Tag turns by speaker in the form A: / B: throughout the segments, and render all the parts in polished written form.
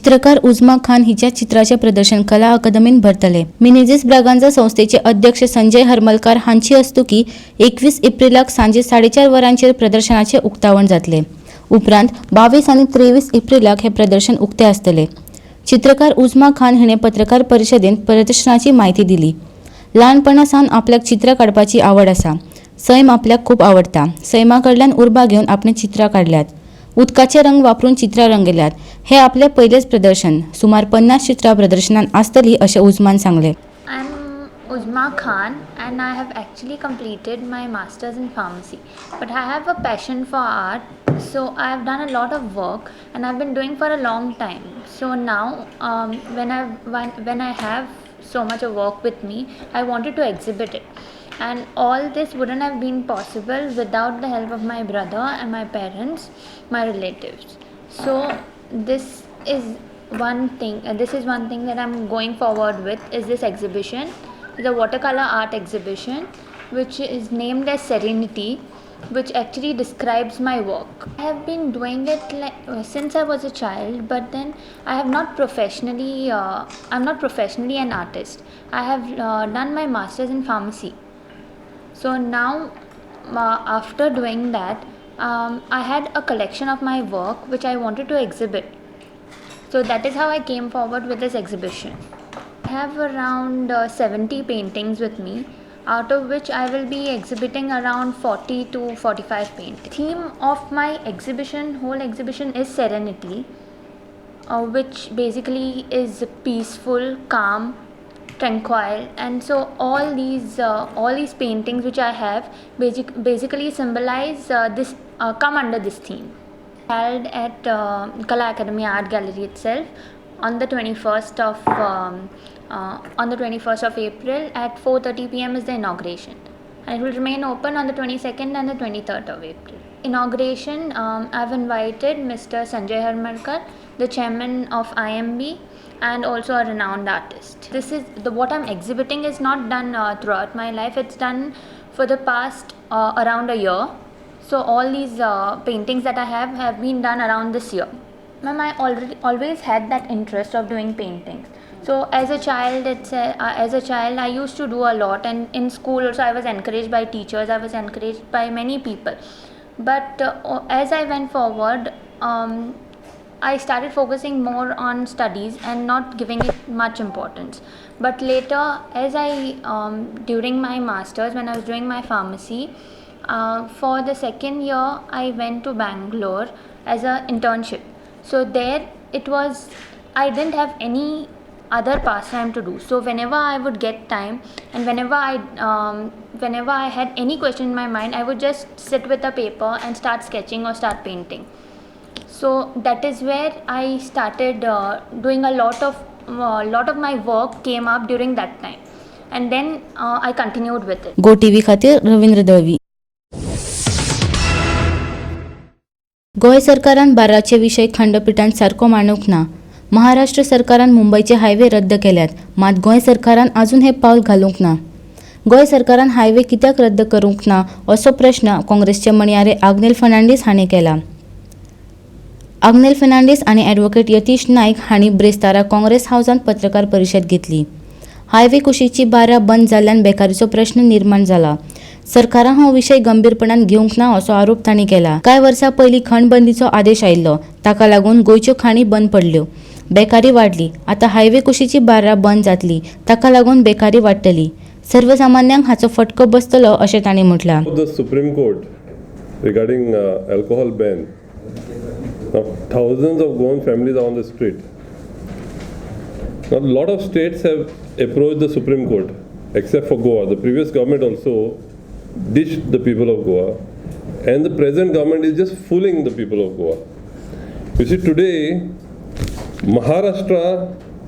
A: चित्रकार उजमा खान हिच्या चित्राचे प्रदर्शन कला अकादमीत भरतले. मिनेजिस ब्रागांजा संस्थेचे अध्यक्ष संजय हरमलकार हांची हस्तुकी 21 एप्रिलाक सांजे 4:30 वरांचेर प्रदर्शनाचे उक्तावण जातले. उपरांत 22 आनी 23 एप्रिलाक हे प्रदर्शन उक्ते आसतले. चित्रकार उजमा खान हिणे पत्रकार परिशदेंत प्रदर्शनाची माहिती दिली. ल्हानपणासावन आपल्याक चित्रां काडपाची आवड आसा. सैम आपल्याक खूब आवडटा. सैमा कडल्यान उर्बा घेवन आपणे चित्रां काडल्यात. उदकाचे रंग वापरून चित्रां रंगयल्यात. हे आपले पयलेच प्रदर्शन. सुमार 50 चित्रां प्रदर्शनात आसतली अशें उजमान सांगले.
B: I'm Uzma Khan and I have actually completed my masters in pharmacy, but I have a passion for art, so I have done a lot of work and I've been doing for a long time. So now when I have so much of work with me, I wanted to exhibit it, and all this wouldn't have been possible without the help of my brother and my parents, my relatives. So this is one thing that I'm going forward with, is this exhibition. It's a watercolor art exhibition which is named as Serenity, which actually describes my work. I have been doing it since I was a child, but then I'm not professionally an artist. I have done my masters in pharmacy. So now after doing that, I had a collection of my work which I wanted to exhibit. So that is how I came forward with this exhibition. I have around 70 paintings with me, out of which I will be exhibiting around 40 to 45 paintings. Theme of my whole exhibition is Serenity, which basically is peaceful, calm, tranquil, and so all these paintings which I have basically symbolize this, come under this theme. Held at Kala Academy Art Gallery itself on the 21st of April at 4:30 p.m. is the inauguration, and it will remain open on the 22nd and the 23rd of April. Inauguration, I've invited Mr. Sanjay Harmarkar, the chairman of IMB, and also a renowned artist. What I'm exhibiting is not done throughout my life. It's done for the past around a year. So all these paintings that I have been done around this year. Ma'am, I always had that interest of doing paintings. So as a child, I used to do a lot, and in school also I was encouraged by teachers. I was encouraged by many people. But as I went forward, I started focusing more on studies and not giving it much importance. But later, during my masters, when I was doing my pharmacy, for the second year, I went to Bangalore as an internship. So there I didn't have any other pastime to do. So whenever I would get time, and whenever I had any question in my mind, I would just sit with a paper and start sketching or start painting. So that is where I started doing a lot of my work came up during that time, and then I continued with it.
A: GOTV खातीर रवींद्र दळवी. गोंय सरकारान बाराचे विशय खंडपीठांत सारको मांडूंक ना. महाराष्ट्र सरकारान मुंबयचे highway रद्द केल्यात, मात गोंय सरकारान अजून हे पावल घालूंक ना. गोंय सरकारान हायवे कित्याक रद्द करूंक ना असो प्रश्न काँग्रेसचे म्हणयारे आग्नेल फर्नांडीस हांणी केला. आग्नेल फर्नांडीस आनी ॲडव्होकेट यतीश नायक हांणी ब्रेस्तारा काँग्रेस हावसांत पत्रकार परिशद घेतली. हायवे कुशीची बारा बंद जाल्ल्यान बेकारीचो प्रश्न निर्माण जाला. सरकारान हो विशय गंभीरपणान घेवंक ना असो आरोप तांणी केला. कांय वर्सां पयलीं खणबंदीचो आदेश आयिल्लो, ताका लागून गोंयच्यो खाणी बंद पडल्यो. बेकारी वाडली. आतां हायवे कुशीची बारा बंद जातली, ताका लागून बेकारी वाडटली. सर्वसामान्यांक हाचो फटको बसतलो अशें तांणी म्हटलां.
C: The Supreme Court regarding alcohol ban. Now, thousands of Goan families are on the street. Now, a lot of states have approached the Supreme Court, except for Goa. The previous government also ditched the people of Goa, and the present government is just fooling the people of Goa. You see, today, Maharashtra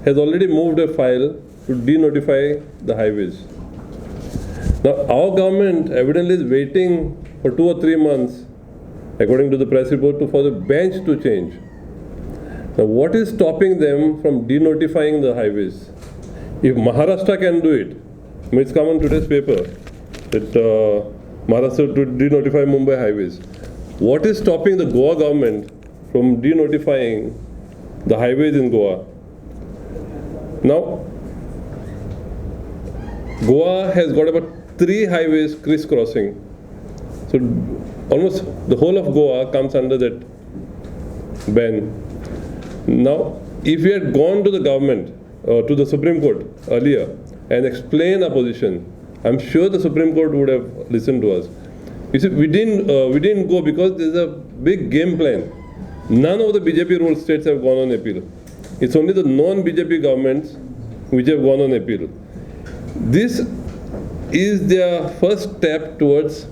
C: has already moved a file to denotify the highways. Now, our government evidently is waiting for 2 or 3 months, according to the press report, for the bench to change. Now, what is stopping them from denotifying the highways? If Maharashtra can do it, it's come on today's paper that Maharashtra to denotify Mumbai highways. What is stopping the Goa government from denotifying the highways in Goa. Now, Goa has got about 3 highways crisscrossing. So almost the whole of Goa comes under that ban. Now, if we had gone to the government, to the Supreme Court earlier and explained our position, I'm sure the Supreme Court would have listened to us. You see, we didn't go because there's a big game plan. None of the BJP ruled states have gone on appeal. It's only the non-BJP governments which have gone on appeal. This is their first step towards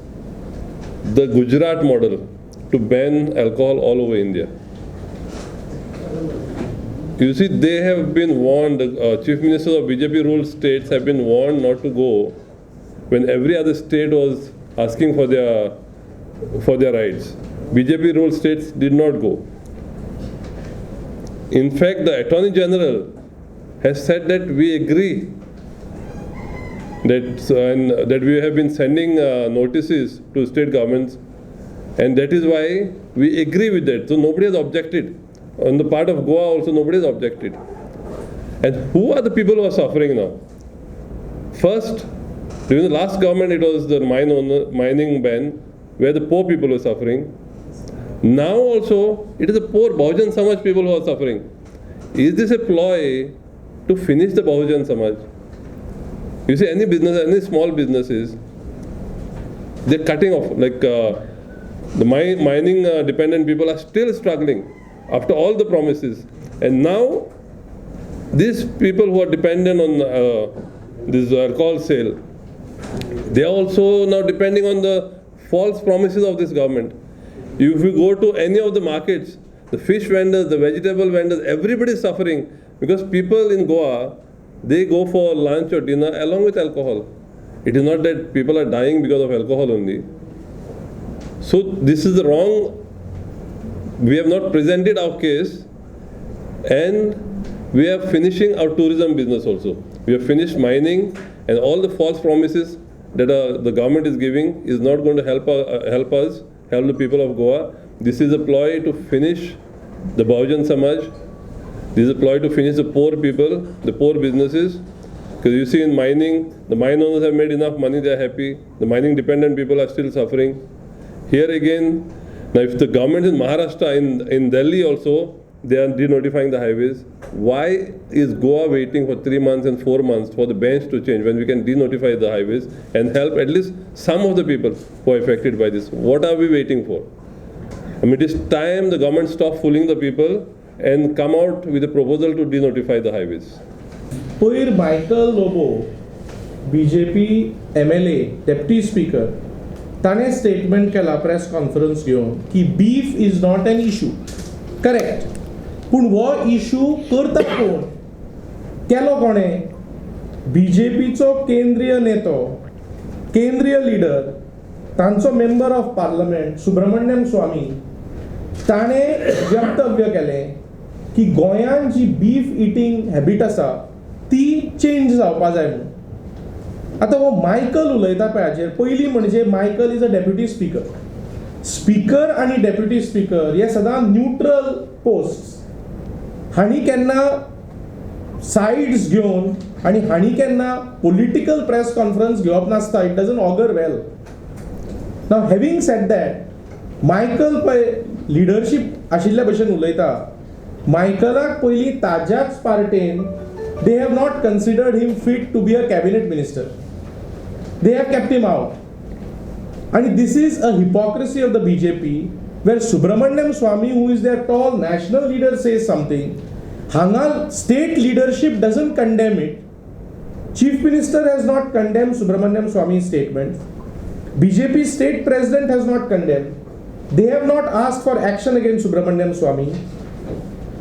C: the Gujarat model to ban alcohol all over India. You see, they have been warned, chief ministers of BJP ruled states have been warned not to go when every other state was asking for their rights. BJP ruled states did not go. In fact, the Attorney General has said that we agree that we have been sending notices to state governments, and that is why we agree with that. So nobody has objected. On the part of Goa also nobody has objected. And who are the people who are suffering now? First, during the last government it was the mining ban where the poor people were suffering. Now also it is the poor Bahujan Samaj people who are suffering. Is this a ploy to finish the Bahujan Samaj? You see, any business, any small businesses, they're cutting off. Like the mining dependent people are still struggling after all the promises. And now these people who are dependent on this alcohol sale, they are also now depending on the false promises of this government. If you go to any of the markets, the fish vendors, the vegetable vendors, everybody is suffering because people in Goa, they go for lunch or dinner along with alcohol. It is not that people are dying because of alcohol only. So this is the wrong. We have not presented our case, and we are finishing our tourism business also. We have finished mining, and all the false promises that the government is giving is not going to help us, help the people of Goa. This is a ploy to finish the Bahujan Samaj. This is a ploy to finish the poor people, the poor businesses. Because you see in mining, the mine owners have made enough money, they are happy. The mining dependent people are still suffering. Here again, now if the government in Maharashtra, in Delhi also, they are denotifying the highways. Why is Goa waiting for 3 months and 4 months for the bench to change when we can denotify the highways and help at least some of the people who are affected by this? What are we waiting for? I mean, it is time the government stop fooling the people and come out with a proposal to denotify the highways.
D: पयर Michael Lobo BJP MLA deputy speaker ताणे statement केला press conference घेवन की beef is not an issue correct पूण हो issue करता कोण केलो कोणे BJPचो केंद्रीय नेतो केंद्रीय लिडर तांचो मेंबर ऑफ पार्लमेंट सुब्रमण्यम स्वामी ताणे वक्तव्य केलें की गोंयांत जी बीफ इटींग हॅबीट आसा ती चेंज जावपा जाय म्हणून आतां हो मायकल उलयता पळय हाचेर पयलीं म्हणजे Michael is a deputy speaker आनी डेप्युटी स्पीकर हे सदां न्यूट्रल पोस्ट हांणी केन्ना सायड्स घेवन आनी हांणी केन्ना पॉलिटिकल प्रेस कॉन्फरन्स घेवप नासता it doesn't auger well now having said that Michael पळय लिडरशीप आशिल्ल्या भशेन उलयता मायकलाक पयलीं ताज्याच पार्टेन they have not considered him fit to be a cabinet minister. They have kept him out. And this is a hypocrisy of the BJP where Subramaniam Swamy, who is their tall national leader, says something. Hanga state leadership doesn't condemn it. Chief Minister has not condemned Subramaniam Swamy's statement. BJP state president has not condemned. They have not asked for action against Subramaniam Swamy.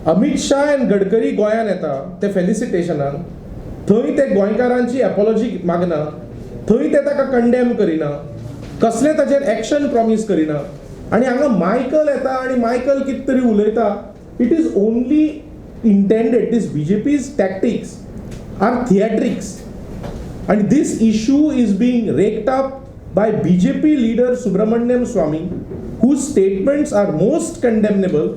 D: Amit Shah and Gadkari गोंयांत येता ते फेलिसिटेशनाक थंय ते गोंयकारांची एपॉलॉजी मागना थंय ते ताका condemn करिना कसले ताचेर एक्शन प्रॉमिस करिना आनी हांगा मायकल येता आनी मायकल कितें तरी उलयता it is only intended these BJP's tactics are theatrics and this issue is being raked up by BJP leader Subramaniam Swamy whose statements are most condemnable.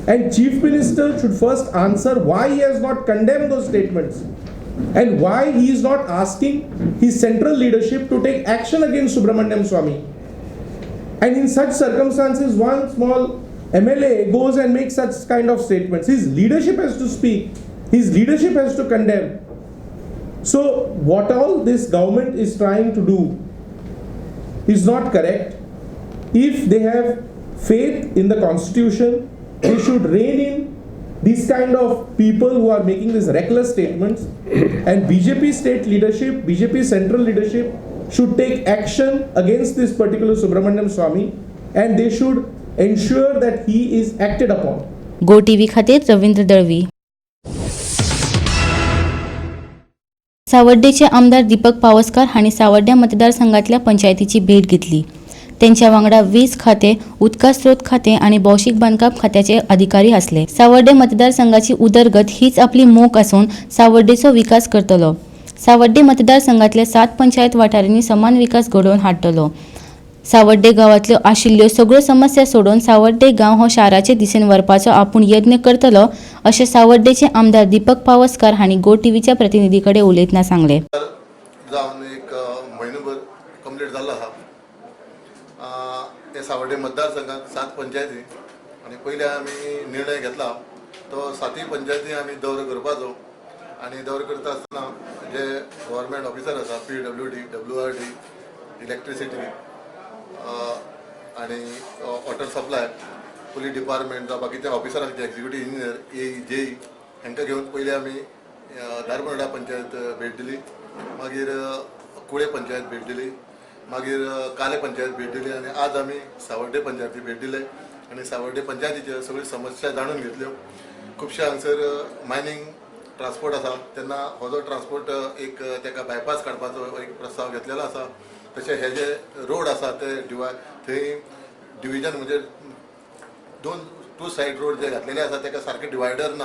D: And Chief Minister should first answer why he has not condemned those statements and why he is not asking his central leadership to take action against Subramaniam Swamy. And in such circumstances, one small MLA goes and makes such kind of statements. His leadership has to speak. His leadership has to condemn. So what all this government is trying to do is not correct. If they have faith in the constitution, they should rein in these kind of people who are making these reckless statements, and BJP state leadership, BJP central leadership should take action against this particular Subramaniam Swamy, and they should ensure that he is acted upon.
A: GOTV खातीर रवींद्र दळवी. सावर्डेचे आमदार दीपक पावसकार हांणी सावर्ड्या मतदारसंघातल्या पंचायतीची भेट घेतली. त्यांच्या वांगडा वीज खाते, उदका स्रोत खाते आणि भौशीक बांदकाम खात्याचे अधिकारी असले. सावर्डे मतदारसंघाची उदरगत हीच आपली मोख असून सावर्डेचो विकास करतलो. सावर्डे मतदारसंघातल्या 7 पंचायत वाठारांनी समान विकास घडोवन हाडटलो. सावर्डे गांवांतल्यो आशिल्ल्यो सगळ्यो समस्या सोडून सावर्डे गांव हो शाराचे दिशेन व्हरपाचो आपूण यत्न करतलो अशें सावर्डेचे आमदार दीपक पावसकार हांणी GOTVच्या प्रतिनिधी कडेन उलयतना सांगले.
E: जावन एक म्हयनोभर कंप्लीट जाल्लो आहा. ते सावर्डे मतदारसंघात 7 पंचायती आनी पयलीं आमी निर्णय घेतला तो 7 पंचायती आमी दौरो करपाचो. आनी दौरो करता आसतना जे गव्हर्मेंट ऑफिसर आसा PWD, WRD, इलेक्ट्रिसिटी आणि वॉटर सप्लाय, पुलीस डिपार्टमेंट जावं बाकीचे ऑफिसर आसा एक्झिक्युटीव इंजिनियर, JE हांकां घेवन पयलीं आमी धारबांदोडा पंचायत भेट दिली, मागीर कुळे पंचायत भेट दिली, मागीर काले पंचायत भेट दिली आनी आज आमी सावर्डे पंचायती भेट दिले आनी सावर्डे पंचायतीच्यो सगळ्यो समस्या जाणून घेतल्यो. खुबशे हांगसर मायनींग ट्रान्सपोर्ट आसा तेन्ना हो जो ट्रान्सपोर्ट एक तेका बायपास काडपाचो एक प्रस्ताव घेतलेलो आसा. तशें हे जे रोड आसा ते थंय डिविजन म्हणजे 2 सायड रोड जे घातलेले आसा तेका सारके डिवायडर ना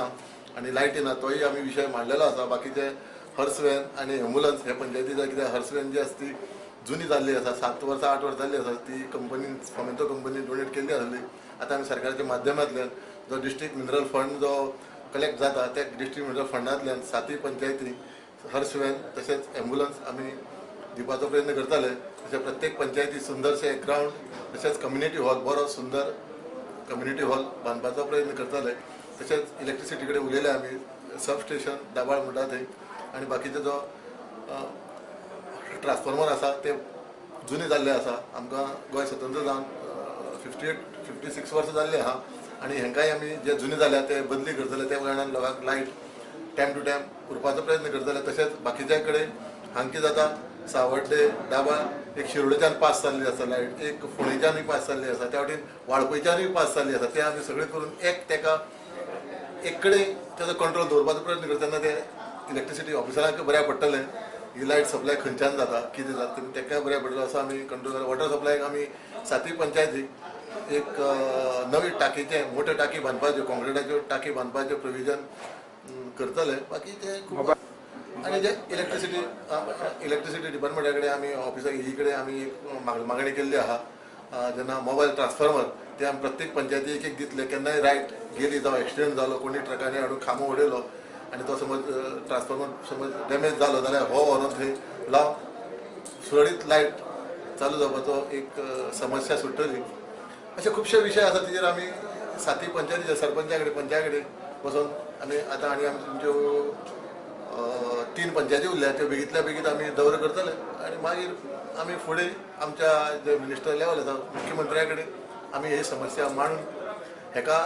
E: आनी लायटी ना, तोय आमी विशय मांडलेलो आसा. बाकीचे हर्स वॅन आनी एम्बुलन्स हे पंचायतीचे कित्याक हर्स वॅन जी आसा ती जुनी जाल्ली आसा, 7 वर्सां 8 वर्सां जाल्ली आसा. ती कंपनीन फोमेंतो कंपनीन डोनेट केल्ली आसली. आतां आमी सरकाराच्या माध्यमांतल्यान जो डिस्ट्रिक्ट मिनरल फंड जो कलेक्ट जाता त्या डिस्ट्रिक्ट मिनरल फंडांतल्यान 7 पंचायती हर्स वॅन तशेंच एम्बुलन्स आमी दिवपाचो प्रयत्न करताले. तशें प्रत्येक पंचायती सुंदरशें ग्रावंड तशेंच कम्युनिटी हॉल बरो सुंदर कम्युनिटी हॉल बांदपाचो प्रयत्न करताले. तशेंच इलेक्ट्रिसिटी कडेन उलयले आमी, सब स्टेशन दाबाळ म्हणटा थंय आनी बाकीचो जो ट्रान्सफॉर्मर आसा ते जुने जाल्ले आसा. आमकां गोंय स्वतंत्र जावन 56 वर्सां जाल्ली आहा आनी हेंकाय आमी जे जुने जाल्या ते बदली करतले. त्या कारणान लोकांक लायट टायम टू टायम उरपाचो प्रयत्न करतले. तशेंच बाकीच्या कडेन हांगा कितें जाता, सावर्डे दाबाळ एक शिरोडेच्यान पास जाल्ली आसा लायट, एक फोंडेच्यानूय पास जाल्ली आसा, त्या वाटेन वाळपयच्यानूय पास जाल्ली आसा. ते आमी सगळे करून तेका एक कडेन तेजो कंट्रोल दवरपाचो प्रयत्न करता. तेन्ना ते इलेक्ट्रिसिटी ऑफिसरांक बऱ्या पडटलें ही लायट सप्लाय खंयच्यान जाता, कितें जाता तेका बऱ्या पडटलो असो आमी कंट्रोल करता. वॉटर सप्लायक आमी 7 पंचायतीक एक नवी टाकीचे मोठ्यो टाकी बांदपाच्यो, कॉन्क्रिटाच्यो टाकी बांदपाच्यो प्रोविजन करतले. बाकी ते खूब आनी जे इलेक्ट्रिसिटी डिपार्टमेंटा कडेन आमी ऑफिसाक ही कडेन आमी एक मागणी केल्ली आहा. जेन्ना मोबायल ट्रान्सफॉर्मर ते आमी प्रत्येक पंचायतीक एक दितले. केन्नाय लायट गेली जावं एक्सिडेंट जालो, कोणी ट्रकांनी हाडून खांबो उडयलो आनी तो समज ट्रान्सफॉर्मर समज डॅमेज जालो जाल्यार हो व्हरून थंय लावन सुरळीत लायट चालू जावपाचो एक समस्या सुट्टली. अशे खुबशे विशय आसा तेजेर आमी 7 पंचायतीच्या सरपंचा कडेन पंचायत कडेन बसून आमी आतां आनी आमी तुमच्यो 3 पंचायती उरल्या त्यो बेगींतल्या बेगीन आमी दौरो करतले आनी मागीर आमी फुडें आमच्या जे मिनिस्टर लेवल आसा मुख्यमंत्र्या कडेन आमी ही समस्या मांडून हेका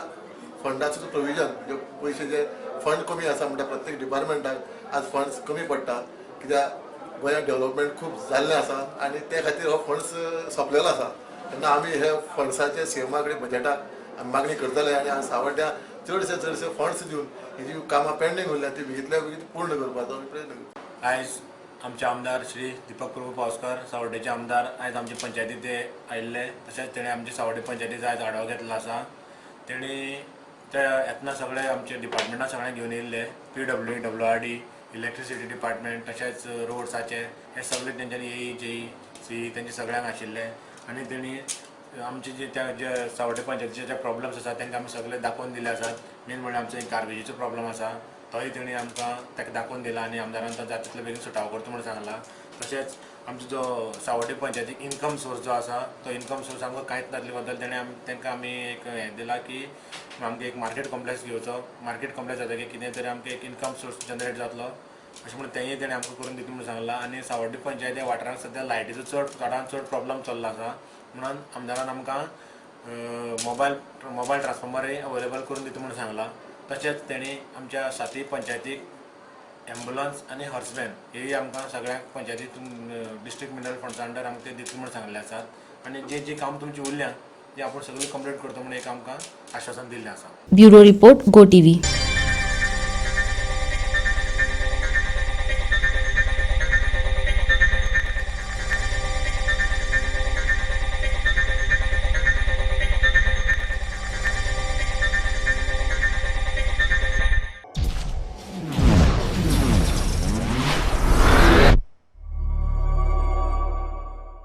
E: फंडाचो प्रोविजन जे पयशे जे फंड कमी आसा म्हणटा प्रत्येक डिपार्टमेंटाक आज फंड्स कमी पडटा कित्याक गोंयांत डेव्हलपमेंट खूब जाल्लें आसा आनी ते खातीर हो फंड्स सोंपलेलो आसा. तेन्ना आमी हे फंड्साचे CMA कडेन बजेटाक आमी मागणी करतले आनी सावर्ड्या चडशे फंड्स दिवन ही जी कामां पेंडींग उरल्या ती बेगींतल्या बेगीन पूर्ण करपाचो आमी प्रयत्न करता.
F: आयज आमचे आमदार श्री दीपक प्रभू पावसकर सावर्डेचे आमदार आयज आमचे पंचायतीत आयिल्ले. तशेंच तेणें आमचे सावर्डे पंचायतीचो आयज आढावो घेतलो आसा. तेणी ते येतना सगळे आमचे डिपार्टमेंटां सगळ्यांक घेवन येयल्ले, PWD, WRD, इलेक्ट्रिसिटी डिपार्टमेंट तशेंच रोड्साचे हे सगळे तेंच्यांनी JE, CE तेंचे सगळ्यांक आशिल्ले आनी तेणी आमचे जे सावड्डे पंचायतीचे जे प्रॉब्लम्स आसा तांकां आमी सगळे दाखोवन दिले आसात. मेन म्हणल्यार आमचो एक गार्बेजीचो प्रॉब्लम आसा तोय तेणी आमकां ताका दाखोवन दिला आनी आमदारान तो जाता तितले बेगीन सुटावो करता म्हणून सांगला. तशेंच आमचो जो सावड्डे पंचायतीक इनकम सोर्स जो आसा तो इनकम सोर्स आमकां कांयच नासले बद्दल तांकां आमी एक हें दिला की आमकां एक मार्केट कॉम्प्लेक्स घेवचो. मार्केट कॉम्प्लेक्स जातकीर कितें तरी आमकां एक इनकम सोर्स जनरेट जातलो अशें म्हणून तेंय तेणें आमकां करून दिता म्हणून सांगला. आनी सावड्डे पंचायती वाठारांत सद्या लायटीचो चड प्रॉब्लम चल्ला आसा म्हणून आमदारान आमकां मोबायल ट्रान्सफॉर्मरय अवेलेबल करून दिता म्हणून सांगला. तशेंच तेणी आमच्या 7 पंचायतीक एम्बुलन्स आनी हॉर्समॅन हेय आमकां सगळ्या पंचायतींत डिस्ट्रिक्ट मिनरल फंड्सा अंडर आमकां ते दिता म्हणून सांगले आसात. आनी जे काम तुमची उरल्या ती आपूण सगळी कंप्लीट करता म्हणून एक आमकां आश्वासन दिल्लें आसा.
A: Bureau report GOTV.